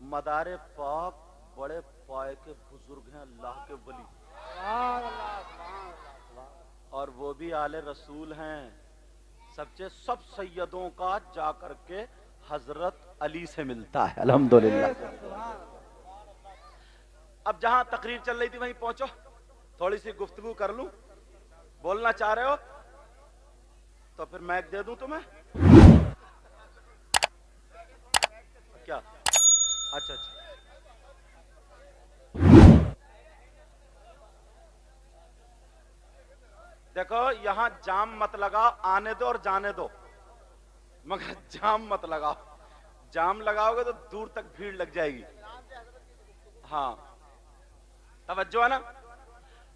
मदार पाक बड़े पाए के बुजुर्ग हैं, अल्लाह के वली, और वो भी आले रसूल हैं। सबसे सब सैयदों का जा करके हजरत अली से मिलता है, अल्हम्दुलिल्लाह। अब जहां तकरीर चल रही थी वहीं पहुंचो, थोड़ी सी गुफ्तगू कर लूं। बोलना चाह रहे हो तो फिर माइक दे दूं तुम्हें, क्या? अच्छा अच्छा, देखो यहां जाम मत लगाओ, आने दो और जाने दो, मगर जाम मत लगाओ। जाम लगाओगे तो दूर तक भीड़ लग जाएगी। हाँ, तवज्जो है ना।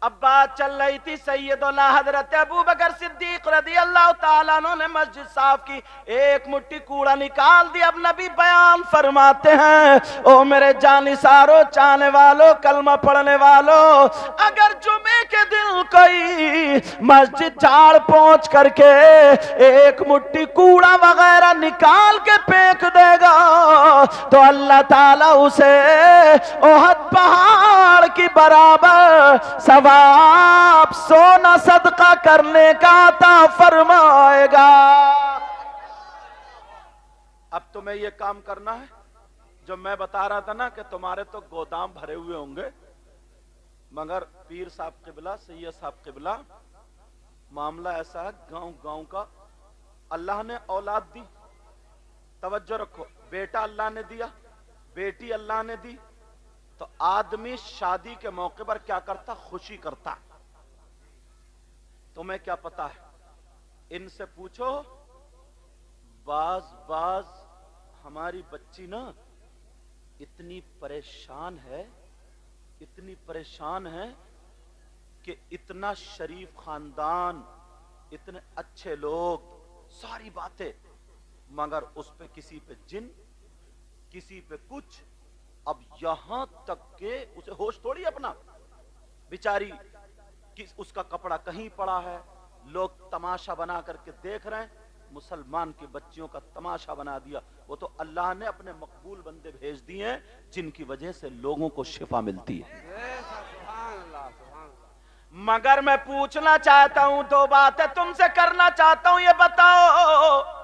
अब बात चल रही थी सैयदुना हजरत अबू बकर सिद्दीक रदी अल्लाह ताला अन्हु ने मस्जिद साफ की, एक मुट्ठी कूड़ा निकाल दिया। अब नबी बयान फरमाते हैं, ओ मेरे जानिसारो, चाहने वालों, कलमा पढ़ने वालों, अगर जुमे के दिन कोई मस्जिद झाड़ पहुंच करके एक मुट्ठी कूड़ा वगैरह निकाल के फेंक देगा तो अल्लाह ताला उसे ओहद पहाड़ की बराबर सवाब सोना सदका करने का अता फरमाएगा। अब तुम्हें यह काम करना है जो मैं बता रहा था ना, कि तुम्हारे तो गोदाम भरे हुए होंगे, मगर पीर साहब किबला, सैयद साहब किबला, मामला ऐसा है, गांव गांव का अल्लाह ने औलाद दी। तवज्जो रखो, बेटा अल्लाह ने दिया, बेटी अल्लाह ने दी, तो आदमी शादी के मौके पर क्या करता? खुशी करता। तुम्हें क्या पता है? इनसे पूछो। बाज हमारी बच्ची ना इतनी परेशान है, इतनी परेशान है कि इतना शरीफ खानदान, इतने अच्छे लोग, सारी बातें, मगर उस पे किसी पे जिन, किसी पे कुछ। अब यहां तक के उसे होश थोड़ी अपना, बेचारी कि उसका कपड़ा कहीं पड़ा है, लोग तमाशा बना करके देख रहे हैं। मुसलमान की बच्चियों का तमाशा बना दिया। वो तो अल्लाह ने अपने मकबूल बंदे भेज दिए हैं जिनकी वजह से लोगों को शिफा मिलती है। मगर मैं पूछना चाहता हूं, दो बातें तुमसे करना चाहता हूं। ये बताओ,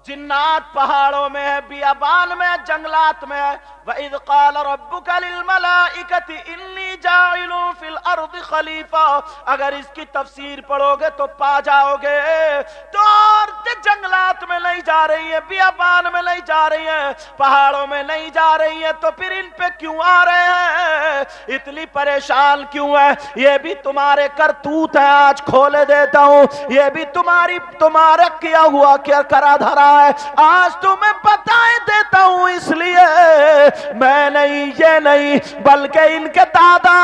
जिन्नात पहाड़ों में है, बियाबान में है, जंगलात में है। वइज़ क़ाल रब्बुका लिल मलाइकति इन्नी जाइलुन फिल अर्दि खलीफा, अगर इसकी तफसीर पढ़ोगे तो पा जाओगे तो औरतें जंगलात में नहीं जा रही है, बियाबान में नहीं जा रही है, पहाड़ों में नहीं जा रही है, तो फिर इन पे क्यों आ रहे हैं? इतनी परेशान क्यों है? ये भी तुम्हारे करतूत है। आज खोले देता हूं, ये भी तुम्हारा किया हुआ क्या करा धरा है। आज तुम्हें बताए देता हूं, इसलिए मैं नहीं, ये नहीं, बल्कि इनके दादा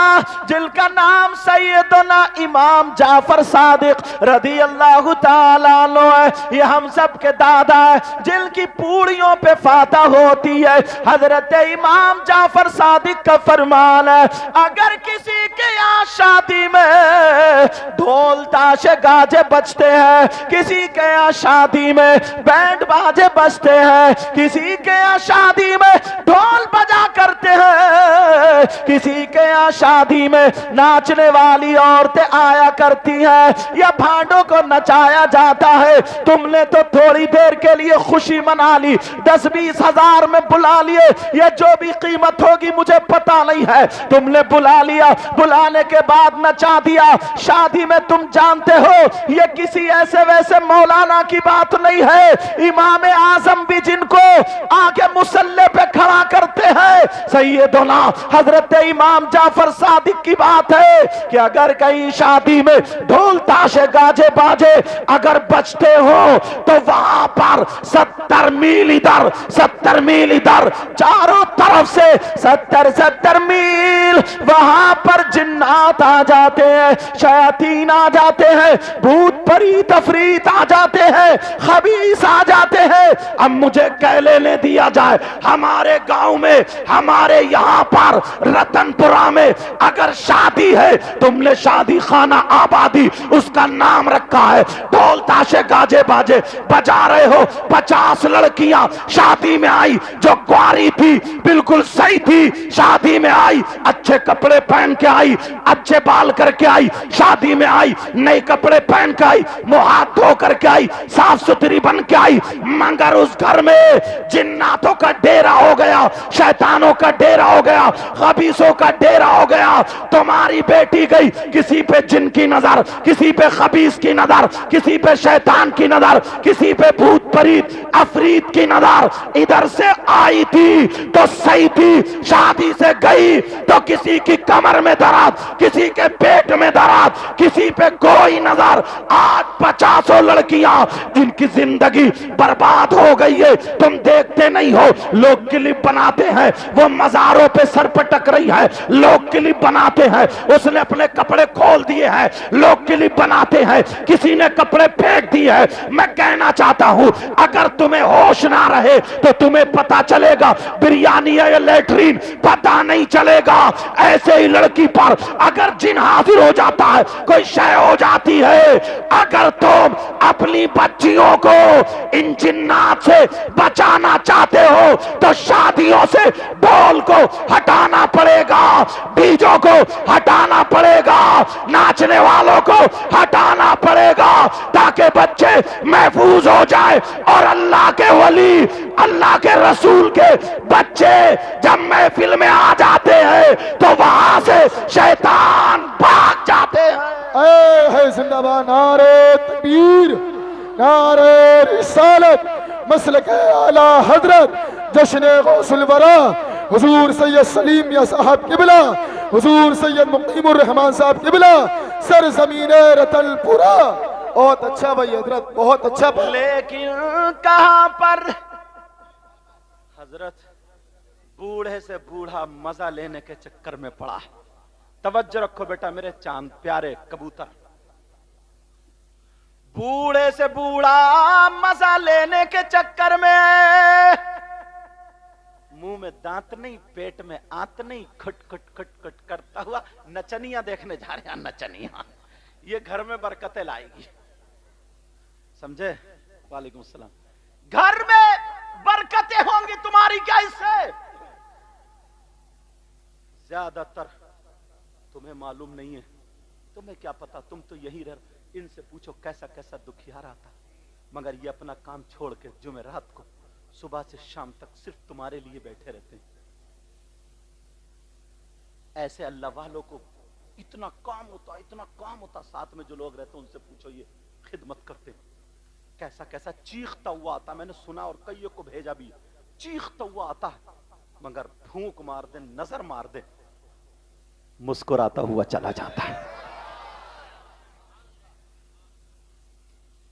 जिनका नाम सैयदना इमाम जाफर सादिक रदी अल्लाह ताला अन्हु है, ये हम सब के दादा है, जिनकी पूड़ियों पे फातह होती है। हजरत इमाम जाफर सादिक का फरमान है, अगर किसी के यहाँ शादी में ढोल ताशे गाजे बजते हैं, किसी के यहाँ शादी में बैंड बाजे बजते हैं, किसी के यहाँ शादी में ढोल बजा करते हैं, किसी के यहाँ शादी में नाचने वाली औरतें आया करती हैं या भांडों को नचाया जाता है, तुमने तो थोड़ी देर के लिए खुशी मना ली, 10-20 हजार में बुला लिए, ये जो भी कीमत होगी मुझे पता नहीं है, तुमने बुला लिया, बुलाने के बाद नचा दिया। शादी में तुम जानते हो ये किसी ऐसे वैसे मौलाना की बात नहीं है, इमाम आजम भी जिनको आगे मुसल्ले पे खड़ा करते हैं, सैयदना हजरत इमाम जाफर सादिक की बात है कि अगर कहीं शादी में ढोल ताशे गाजे बाजे अगर बजते हो तो वहां पर 70 मील इधर 70 मील इधर, चारों तरफ से 70 मील وہاں پر جنات آ جاتے ہیں، شیاطین آ جاتے ہیں، بھوت پریت افریت آ جاتے ہیں، خبیث آ جاتے ہیں۔ اب مجھے کہہ لینے دیا جائے، ہمارے گاؤں میں، ہمارے یہاں پر رتن پورہ میں اگر شادی ہے، تم نے شادی خانہ آبادی اس کا نام رکھا ہے، ڈھول تاشے گاجے باجے بجا رہے ہو، 50 لڑکیاں شادی میں آئی جو کواری تھی بالکل صحیح تھی، شادی میں آئی اچھے کپڑے پہن کے آئی، اچھے بال کر کے آئی، شادی میں آئی نئے کپڑے پہن کے آئی، منہ ہاتھ دھو کر کے آئی، صاف ستھری بن کے آئی، مگر اس گھر میں جناتوں کا ڈیرا ہو گیا، شیطانوں کا ڈیرا ہو گیا، خبیثوں کا ڈیرا ہو گیا۔ تمہاری بیٹی گئی، کسی پہ جن کی نظر، کسی پہ خبیث کی نظر، کسی پہ شیطان کی نظر، کسی پہ بھوت پریت افریت کی نظر، ادھر سے آئی تھی تو صحیح تھی، شادی سے گئی تو کسی کی کمر میں درد، کسی کے پیٹ میں درد، کسی پہ کوئی نظر۔ آج 50 لڑکیاں جن کی زندگی برباد ہو گئی ہے، تم دیکھتے نہیں ہو، لوگ کلپ بناتے ہیں، وہ مزاروں پہ سر پٹک رہی ہے، لوگ کلپ بناتے ہیں، اس نے اپنے کپڑے کھول دیے ہیں، لوگ کلپ بناتے ہیں، کسی نے کپڑے پھینک دیے ہیں۔ میں کہنا چاہتا ہوں اگر تمہیں ہوش نہ رہے تو تمہیں پتا چلے گا بریانی ہے یا لیٹرین، پتا نہیں چلے گا۔ ایسے ہی لڑکی پر اگر جن حاضر ہو جاتا ہے، کوئی شے ہو جاتی ہے، اگر تم اپنی بچیوں کو ان جنات سے بچانا چاہتے ہو تو شادیوں سے ڈھول کو ہٹانا پڑے گا، ڈیجوں کو ہٹانا پڑے گا، ناچنے والوں کو ہٹانا پڑے گا، تاکہ بچے محفوظ ہو جائے۔ اور اللہ کے ولی، اللہ کے رسول کے بچے جب محفل میں آ جاتے ہیں تو وہاں سے شیطان بھاگ جاتے ہیں۔ اے ہے زندہ باد نعرہ تکبیر، نعرہ رسالت، مسلک اعلی حضرت جشن غوث الورا حضور سید سلیم یا صاحب قبلہ، حضور سید مقیم الرحمان صاحب قبلہ، سرزمین رتن پورا۔ بہت اچھا بھائی حضرت، بہت اچھا۔ لیکن کہاں پر حضرت بوڑھے سے بوڑھا مزہ لینے کے چکر میں پڑا۔ توجہ رکھو بیٹا میرے چاند پیارے کبوتر، بوڑھے سے بوڑھا مزہ لینے کے چکر میں منہ میں دانت نہیں، پیٹ میں آنت نہیں، کھٹ کھٹ کھٹ کھٹ کرتا ہوا نچنیاں دیکھنے جا رہے ہیں، نچنیاں یہ گھر میں برکتیں لائے گی، سمجھے؟ وعلیکم السلام۔ گھر میں برکتیں ہوں گی تمہاری، کیا اس سے؟ زیادہ تر تمہیں معلوم نہیں ہے، تمہیں کیا پتا، تم تو یہی رہ، ان سے پوچھو کیسا کیسا دکھیار آتا، مگر یہ اپنا کام چھوڑ کے جمعرات کو صبح سے شام تک صرف تمہارے لیے بیٹھے رہتے ہیں۔ ایسے اللہ والوں کو اتنا کام ہوتا، اتنا کام ہوتا، ساتھ میں جو لوگ رہتے ہیں ان سے پوچھو یہ خدمت کرتے کیسا کیسا چیختا ہوا آتا، میں نے سنا اور کئیوں کو بھیجا بھی، چیختا ہوا آتا ہے، مگر پھونک مار دے، نظر مار دے، مسکراتا ہوا چلا جاتا ہے۔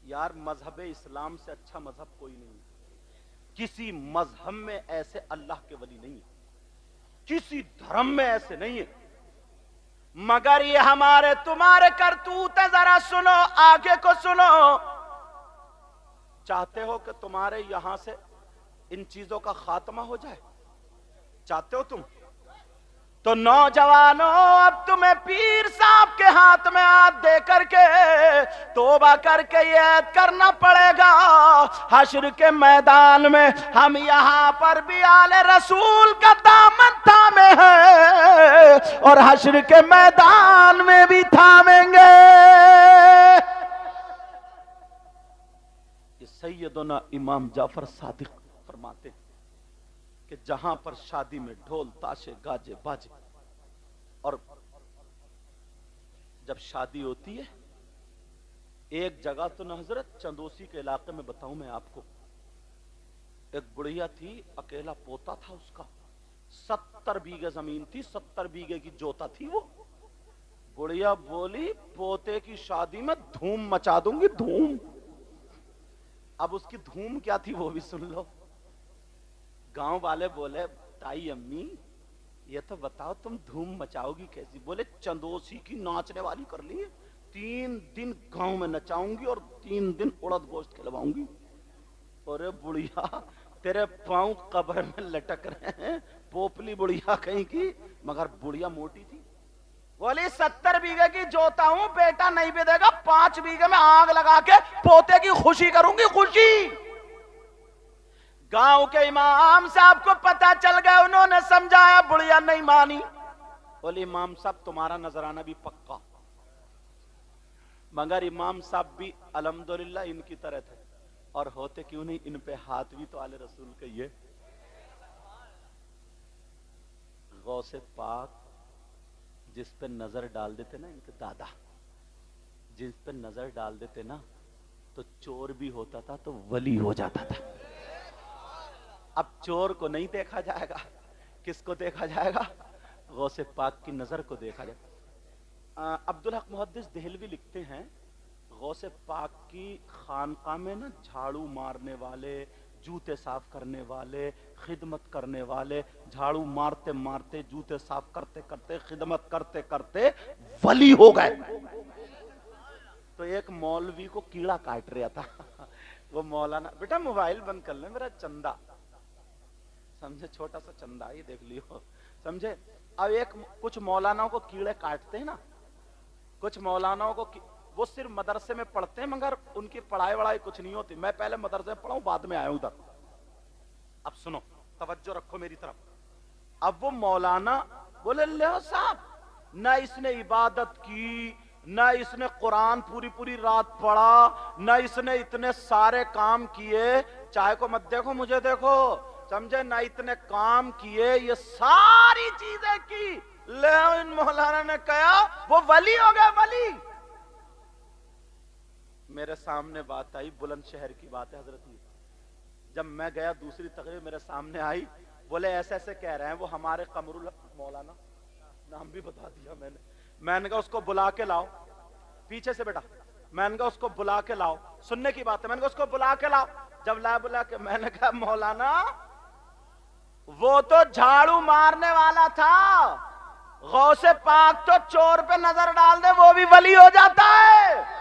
یار مذہب اسلام سے اچھا مذہب کوئی نہیں ہے، کسی مذہب میں ایسے اللہ کے ولی نہیں ہے، کسی دھرم میں ایسے نہیں ہے، مگر یہ ہمارے تمہارے کرتوت ہیں۔ ذرا سنو، آگے کو سنو، چاہتے ہو کہ تمہارے یہاں سے ان چیزوں کا خاتمہ ہو جائے؟ چاہتے ہو تم؟ تو نوجوانوں اب تمہیں پیر صاحب کے ہاتھ میں ہاتھ دے کر کے توبہ کر کے یہ عہد کرنا پڑے گا، حشر کے میدان میں ہم یہاں پر بھی آل رسول کا دامن تھامے ہیں اور حشر کے میدان میں بھی تھامیں گے۔ یہ سیدنا امام جعفر صادق فرماتے ہیں کہ جہاں پر شادی میں ڈھول تاشے گاجے باجے، اور جب شادی ہوتی ہے ایک جگہ تو نہ حضرت چندوسی کے علاقے میں بتاؤں میں آپ کو، ایک بڑھیا تھی، اکیلا پوتا تھا اس کا، 70 بیگھے زمین تھی، 70 بیگھے کی جوتا تھی وہ، بڑھیا بولی پوتے کی شادی میں دھوم مچا دوں گی، دھوم۔ اب اس کی دھوم کیا تھی وہ بھی سن لو۔ گاؤں والے بولے تائی امی ये तो बताओ तुम धूम मचाओगी कैसी? बोले चंदोसी की नाचने वाली कर ली है, 3 दिन गांव में नचाऊंगी और 3 दिन उड़द गोश्त खिलवाऊंगी। अरे बुढ़िया, तेरे पांव कब्र में लटक रहे हैं, पोपली बुढ़िया कहीं की, मगर बुढ़िया मोटी थी। बोली 70 बीघे की जोता हूं, बेटा नहीं भी देगा, 5 बीघे में आग लगा के पोते की खुशी करूंगी, खुशी। गांव के इमाम साहब को पता चल गया, उन्होंने समझाया, बुढ़िया नहीं मानी। बोले इमाम साहब तुम्हारा नजराना भी पक्का, मगर इमाम साहब भी अल्हम्दुलिल्लाह इनकी तरह थे, और होते क्यों नहीं, इन पे हाथ भी तो आले रसूल के ये। गौसे पाक जिस पे नजर डाल देते ना इनके दादा, जिस पे नजर डाल देते ना तो चोर भी होता था तो वली हो जाता था। अब चोर को नहीं देखा जाएगा, किसको देखा जाएगा? गौसे पाक की नजर को देखा जाएगा। अब्दुल हक मुहद्दिस देहलवी लिखते हैं, गौसे पाक की खानका में ना झाड़ू मारने वाले, जूते साफ करने वाले, खिदमत करने वाले, झाड़ू मारते मारते, जूते साफ करते करते, खिदमत करते करते वली हो गए। तो एक मौलवी को कीड़ा काट रहा था, वो मौलाना, बेटा मोबाइल बंद कर ले, मेरा चंदा, समझे, छोटा सा चंदा ही देख लियो, समझे। अब कुछ मौलानाओं को कीड़े काटते हैं ना, कुछ मौलानाओं को वो सिर्फ मदरसे में पढ़ते हैं, मगर उनकी पढ़ाई वढ़ाई कुछ नहीं होती। मैं पहले मदरसे में पढ़ा हूं, बाद में आया हूं उधर। अब सुनो, तवज्जो रखो मेरी तरफ। अब वो मौलाना बोले, ले साहब, न इसने इबादत की, न इसने कुरान पूरी पूरी रात पढ़ा, न इसने इतने सारे काम किए, चाहे को मत देखो मुझे देखो, समझे, न इतने काम किए, ये सारी चीजें की, ले इन मौलाना ने कहा वो वली हो गया, वली। मेरे सामने बात आई, बुलंदशहर की बात है हजरत जी, जब मैं गया दूसरी तकरीर मेरे सामने आई, बोले ऐसे ऐसे कह रहे हैं वो हमारे कमरुल मौलाना, नाम भी बता दिया मैंने कहा उसको बुला के लाओ, पीछे से बेटा, मैंने कहा उसको बुला के लाओ, सुनने की बात है, मैंने कहा उसको बुला के लाओ। जब ला बुला के, मैंने कहा मौलाना वो तो झाड़ू मारने वाला था, गौसे पाक तो चोर पे नजर डाल दे वो भी वली हो जाता है।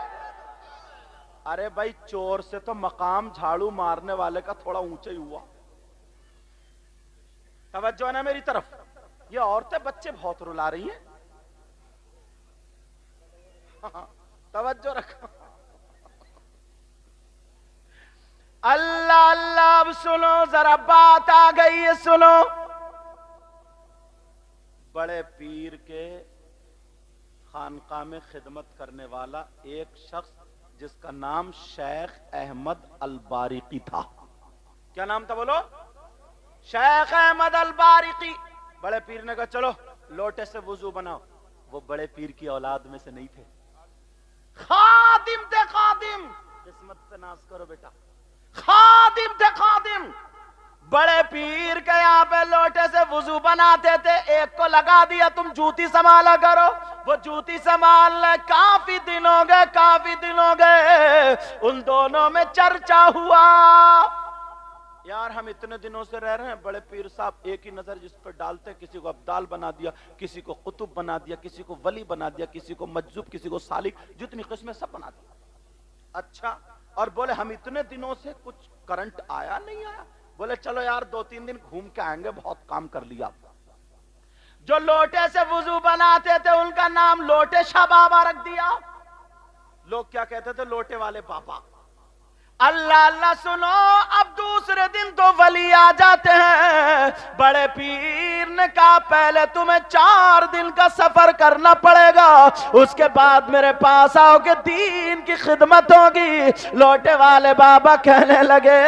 अरे भाई, चोर से तो मकाम झाड़ू मारने वाले का थोड़ा ऊंचा ही हुआ। तवज्जो है ना मेरी तरफ? ये औरतें बच्चे बहुत रुला रही हैं, तवज्जो रखो। अल्लाह अल्लाह, अब सुनो जरा, बात आ गई है, सुनो। बड़े पीर के खानका में खिदमत करने वाला एक शख्स जिसका नाम शेख अहमद अल-बारिकी था। क्या नाम था बोलो? शेख अहमद अल-बारिकी। बड़े पीर ने कहा चलो लोटे से वुजू बनाओ। वो बड़े पीर की औलाद में से नहीं थे, खादिम थे, खादिम। किस्मत पे नाज करो बेटा, खादिम थे, खादिम। बड़े पीर के यहाँ पे लोटे से वुजू बनाते थे, एक को लगा दिया तुम जूती संभाला करो, वो जूती संभाल, काफी दिन हो गए, काफी दिन हो गए, उन दोनों में चर्चा हुआ, यार हम इतने दिनों से रह रहे हैं, बड़े पीर साहब एक ही नजर जिस पर डालते, किसी को अब्दाल बना दिया, किसी को कुतुब बना दिया, किसी को वली बना दिया, किसी को मज्जुब, किसी को सालिक, जितनी किस्में सब बना दिया। अच्छा, और बोले हम इतने दिनों से कुछ करंट आया नहीं आया। बोले चलो यार 2-3 दिन घूम के आएंगे, बहुत काम कर लिया। जो लोटे से वुजू बनाते थे उनका नाम लोटे शाह बाबा रख दिया। लोग क्या कहते थे? लोटे वाले बाबा। अल्लाह अल्लाह सुनो, अब दूसरे दिन तो वली आ जाते हैं। बड़े पीर ने कहा पहले तुम्हें 4 दिन का सफर करना पड़ेगा, उसके बाद मेरे पास आओगे, दीन की खिदमत होगी। लोटे वाले बाबा कहने लगे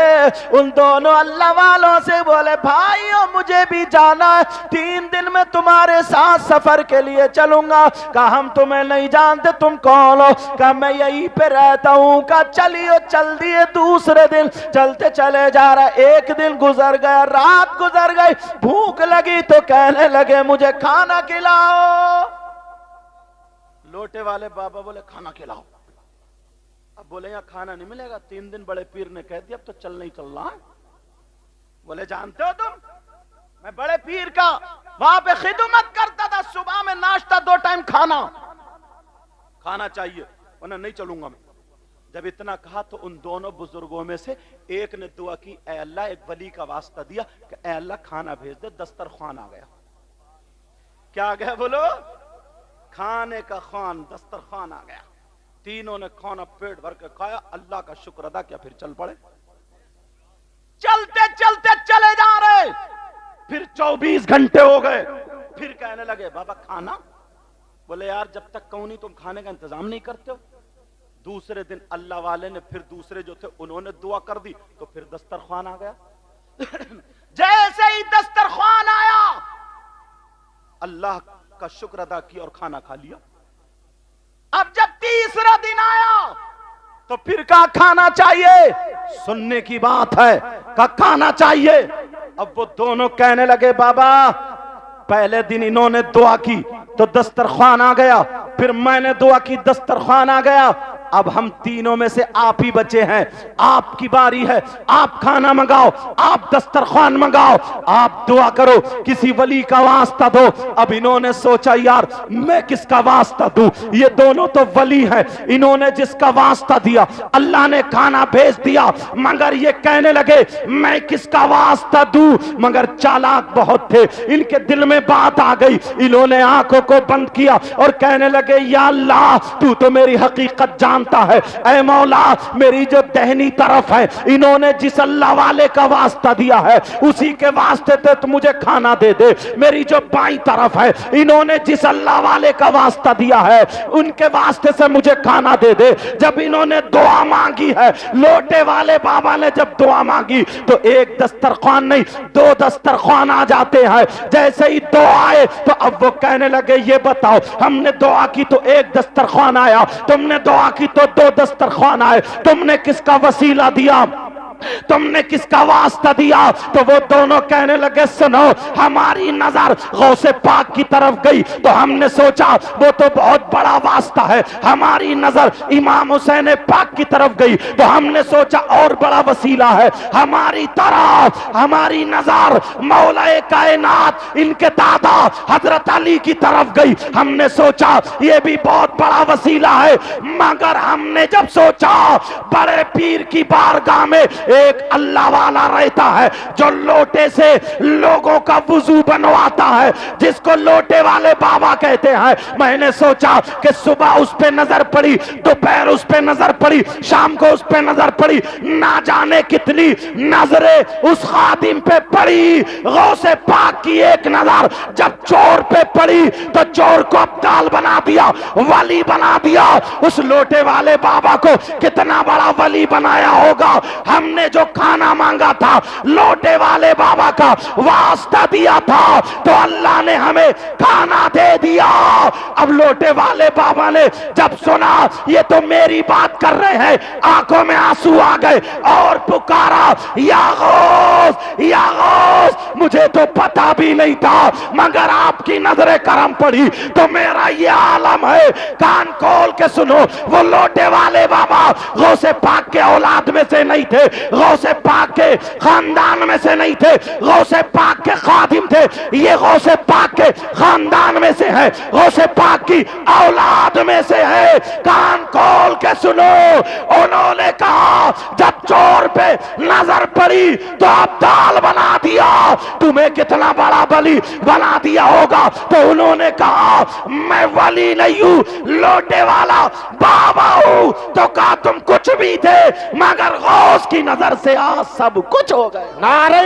उन दोनों अल्लाह वालों से, बोले भाइयों मुझे भी जाना है, 3 दिन में तुम्हारे साथ सफर के लिए चलूंगा। कहा हम तुम्हें नहीं जानते, तुम कौन हो? कहा मैं यहीं पे रहता हूँ। कहा चलिए चल दिए। दूसरे दिन चलते चले जा रहा, एक दिन गुजर गया, रात गुजर गई, भूख लगी तो कहने लगे मुझे खाना खिलाओ। लोटे वाले बाबा बोले खाना खिलाओ। अब बोले यहाँ खाना नहीं मिलेगा। 3 दिन बड़े पीर ने कह दिया अब तो चल नहीं चलना है। बोले जानते हो तुम मैं बड़े पीर का وہاں پہ خدمت کرتا تھا، صبح میں ناشتہ 2 ٹائم کھانا چاہیے ورنہ نہیں چلوں گا میں۔ جب اتنا کہا تو ان دونوں بزرگوں میں سے ایک نے دعا کی، اے اللہ، ایک ولی کا واسطہ دیا کہ اے اللہ کھانا بھیج دے، دسترخوان آ گیا۔ کیا آ گیا بولو؟ کھانے کا خوان، دسترخوان آ گیا۔ تینوں نے کھانا پیٹ بھر کے کھایا، اللہ کا شکر ادا کیا، پھر چل پڑے۔ چلتے چلتے چلے جا رہے، پھر 24 گھنٹے ہو گئے، پھر کہنے لگے بابا کھانا؟ بولے یار جب تک کہوں نہیں تم کھانے کا انتظام نہیں کرتے ہو۔ دوسرے دن اللہ والے نے پھر دوسرے جو تھے انہوں نے دعا کر دی تو پھر دسترخوان آ گیا۔ جیسے ہی دسترخوان آیا اللہ کا شکر ادا کیا اور کھانا کھا لیا۔ اب جب تیسرا دن آیا تو پھر کہا کھانا چاہیے، سننے کی بات ہے، کہا کھانا چاہیے۔ اب وہ دونوں کہنے لگے بابا پہلے دن انہوں نے دعا کی تو دسترخوان آ گیا، پھر میں نے دعا کی دسترخوان آ گیا، اب ہم تینوں میں سے آپ ہی بچے ہیں، آپ کی باری ہے، آپ کھانا منگاؤ، آپ دسترخوان منگاؤ، آپ دعا کرو، کسی ولی کا واسطہ دو۔ اب انہوں نے سوچا یار میں کس کا واسطہ دوں، یہ دونوں تو ولی ہیں، انہوں نے جس کا واسطہ دیا اللہ نے کھانا بھیج دیا، مگر یہ کہنے لگے میں کس کا واسطہ دوں، مگر چالاک بہت تھے، ان کے دل میں بات آ گئی، انہوں نے آنکھوں کو بند کیا اور کہنے لگے یا اللہ تو میری حقیقت جانتا ہے، اے مولا میری جو دہنی طرف ہے انہوں نے جس اللہ والے کا واسطہ دیا ہے اسی کے واسطے تے تو مجھے کھانا دے دے، میری جو بائیں طرف ہے انہوں نے جس اللہ والے کا واسطہ دیا ہے ان کے واسطے سے مجھے کھانا دے دے۔ جب انہوں نے دعا مانگی ہے، لوٹے والے بابا نے جب دعا مانگی تو ایک دسترخوان نہیں 2 دسترخوان آ جاتے ہیں۔ جیسے ہی دعا آئے تو اب وہ کہنے لگے یہ بتاؤ ہم نے دعا کی تو 1 دسترخوان آیا، تم نے دعا کی تو 2 دسترخوان آئے، تم نے کس کا وسیلہ دیا، تم نے کس کا واسطہ دیا؟ تو وہ دونوں کہنے لگے سنو، ہماری نظر غوث پاک کی طرف گئی تو ہم نے سوچا وہ تو بہت بڑا واسطہ ہے، ہماری نظر امام حسین پاک کی طرف گئی تو ہم نے سوچا اور بڑا وسیلہ ہے، ہماری طرف ہماری نظر مولا کائنات ان کے دادا حضرت علی کی طرف گئی، ہم نے سوچا یہ بھی بہت بڑا وسیلہ ہے، مگر ہم نے جب سوچا بڑے پیر کی بارگاہ میں ایک اللہ والا رہتا ہے جو لوٹے سے لوگوں کا وضو بنواتا ہے، جس کو لوٹے والے بابا کہتے ہیں، میں نے سوچا کہ صبح اس پہ نظر پڑی، دوپہر اس پہ نظر پڑی، شام کو اس پہ نظر پڑی، نہ جانے کتنی نظریں اس خادم پہ پڑی۔ غوث پاک کی ایک نظر جب چور پہ پڑی تو چور کو ابدال بنا دیا، ولی بنا دیا، اس لوٹے والے بابا کو کتنا بڑا ولی بنایا ہوگا۔ ہم نے جو کھانا مانگا تھا لوٹے والے بابا کا واسطہ دیا تھا تو اللہ نے ہمیں کھانا دے دیا۔ اب لوٹے والے بابا نے جب سنا یہ تو میری بات کر رہے ہیں، آنکھوں میں آنسو آ گئے اور پکارا یا غوث یا غوث، مجھے تو پتا بھی نہیں تھا مگر آپ کی نظر کرم پڑی تو میرا یہ عالم ہے۔ کان کھول کے سنو، وہ لوٹے والے بابا غوث پاک کے اولاد میں سے نہیں تھے، غوث پاک کے خاندان میں سے نہیں تھے، غوث پاک کے خادم تھے، یہ غوث پاک کے خاندان میں سے ہے، غوث پاک کی اولاد میں سے ہے۔ کان کھول کے سنو، انہوں نے کہا جب چور پہ نظر پڑی تو ابدال بنا دیا، تمہیں کتنا بڑا ولی بنا دیا ہوگا؟ تو انہوں نے کہا میں ولی نہیں ہوں، لوٹے والا بابا ہوں۔ تو کہا تم کچھ بھی تھے مگر غوث کی نظر سے آج سب کچھ ہو گئے۔ نعرہ